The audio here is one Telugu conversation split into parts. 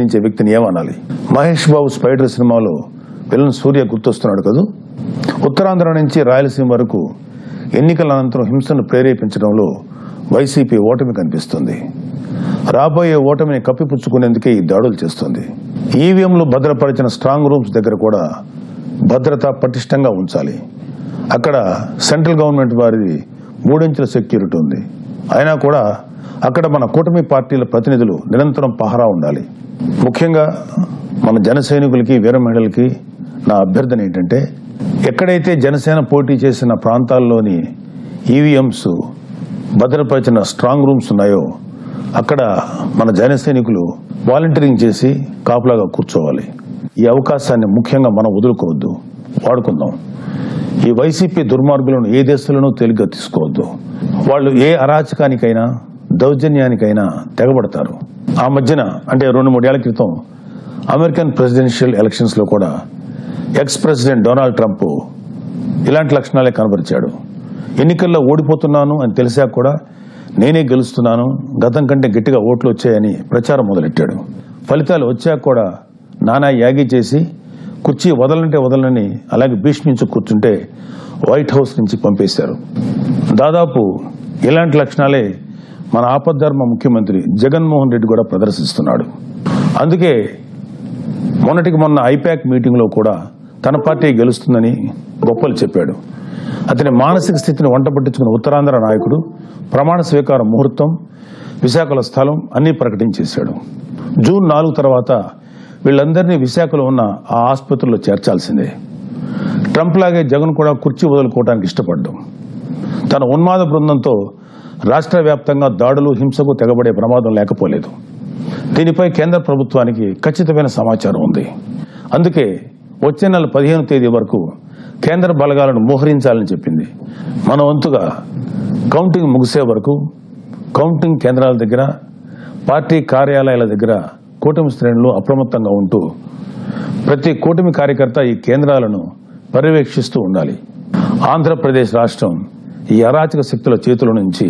నుంచే వ్యక్తిని ఏమనాలి? మహేష్ బాబు స్పైడర్ సినిమాలో విలన్ సూర్య గుర్తొస్తున్నాడు కదూ. ఉత్తరాంధ్ర నుంచి రాయలసీమ వరకు ఎన్నికల అనంతరం హింసను ప్రేరేపించడంలో వైసీపీ ఓటమి కనిపిస్తుంది. రాబోయే ఓటమిని కప్పిపుచ్చుకునేందుకే ఈ దాడులు చేస్తుంది. ఈవీఎంలు భద్రపరిచిన స్ట్రాంగ్ రూమ్స్ దగ్గర కూడా భద్రత పటిష్టంగా ఉంచాలి. అక్కడ సెంట్రల్ గవర్నమెంట్ వారిది 3 ఇంచుల సెక్యూరిటీ ఉంది. అయినా కూడా అక్కడ మన కూటమి పార్టీల ప్రతినిధులు నిరంతరం పహరా ఉండాలి. ముఖ్యంగా మన జన సైనికులకి, వీర మహిళలకి నా అభ్యర్థన ఏంటంటే, ఎక్కడైతే జనసేన పోటీ చేసిన ప్రాంతాల్లోని ఈవీఎంస్ భద్రపరిచిన స్ట్రాంగ్ రూమ్స్ ఉన్నాయో అక్కడ మన జన సైనికులు వాలంటీరింగ్ చేసి కాపులాగా కూర్చోవాలి. ఈ అవకాశాన్ని ముఖ్యంగా మనం వదులుకోవద్దు, వాడుకుందాం. ఈ వైసీపీ దుర్మార్గులను ఏ దేశంలోనూ తేలిగ్గా తీసుకోవద్దు. వాళ్ళు ఏ అరాచకానికైనా దౌర్జన్యానికైనా తెగబడతారు. ఆ మధ్యన అంటే 2-3 ఏళ్ల క్రితం అమెరికన్ ప్రెసిడెన్షియల్ ఎలక్షన్స్ లో కూడా ఎక్స్ ప్రెసిడెంట్ డొనాల్డ్ ట్రంప్ ఇలాంటి లక్షణాలే కనబరిచాడు. ఎన్నికల్లో ఓడిపోతున్నాను అని తెలిసాక కూడా నేనే గెలుస్తున్నాను, గతం కంటే గట్టిగా ఓట్లు వచ్చాయని ప్రచారం మొదలెట్టాడు. ఫలితాలు వచ్చాక కూడా నానా యాగి చేసి కుర్చీ వదలంటే వదలని అలాగే భీష్మించు కూర్చుంటే వైట్ హౌస్ నుంచి పంపేశారు. దాదాపు ఇలాంటి లక్షణాలే మన ఆపద్ధర్మ ముఖ్యమంత్రి జగన్మోహన్ రెడ్డి కూడా ప్రదర్శిస్తున్నాడు. అందుకే మొన్నటికి మొన్న ఐపాక్ మీటింగ్లో కూడా తన పార్టీ గెలుస్తుందని గొప్పలు చెప్పాడు. అతని మానసిక స్థితిని వంట పట్టించుకున్న ఉత్తరాంధ్ర నాయకుడు ప్రమాణ స్వీకార ముహూర్తం, విశాఖల స్థలం అన్నీ ప్రకటించేశాడు. జూన్ 4 తర్వాత వీళ్ళందరినీ విశాఖలో ఉన్న ఆ ఆసుపత్రిలో చేర్చాల్సిందే. ట్రంప్ లాగే జగన్ కూడా కుర్చీ వదులుకోవడానికి ఇష్టపడ్డాం. తన ఉన్మాద బృందంతో రాష్ట్ర వ్యాప్తంగా దాడులు, హింసకు తెగబడే ప్రమాదం లేకపోలేదు. దీనిపై కేంద్ర ప్రభుత్వానికి ఖచ్చితమైన సమాచారం ఉంది. అందుకే వచ్చే నెల 15వ తేదీ వరకు కేంద్ర బలగాలను మోహరించాలని చెప్పింది. మన వంతుగా కౌంటింగ్ ముగిసే వరకు కౌంటింగ్ కేంద్రాల దగ్గర, పార్టీ కార్యాలయాల దగ్గర కూటమి శ్రేణులు అప్రమత్తంగా ఉంటూ ప్రతి కూటమి కార్యకర్త ఈ కేంద్రాలను పర్యవేక్షిస్తూ ఉండాలి. ఆంధ్రప్రదేశ్ రాష్ట్రం ఈ అరాచక శక్తుల చేతుల నుంచి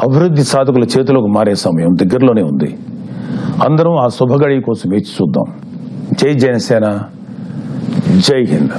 అభివృద్ధి సాధకుల చేతులకు మారే సమయం దగ్గరలోనే ఉంది. అందరం ఆ శుభగడి కోసం వేచి చూద్దాం. జై జనసేన, జై హింద్.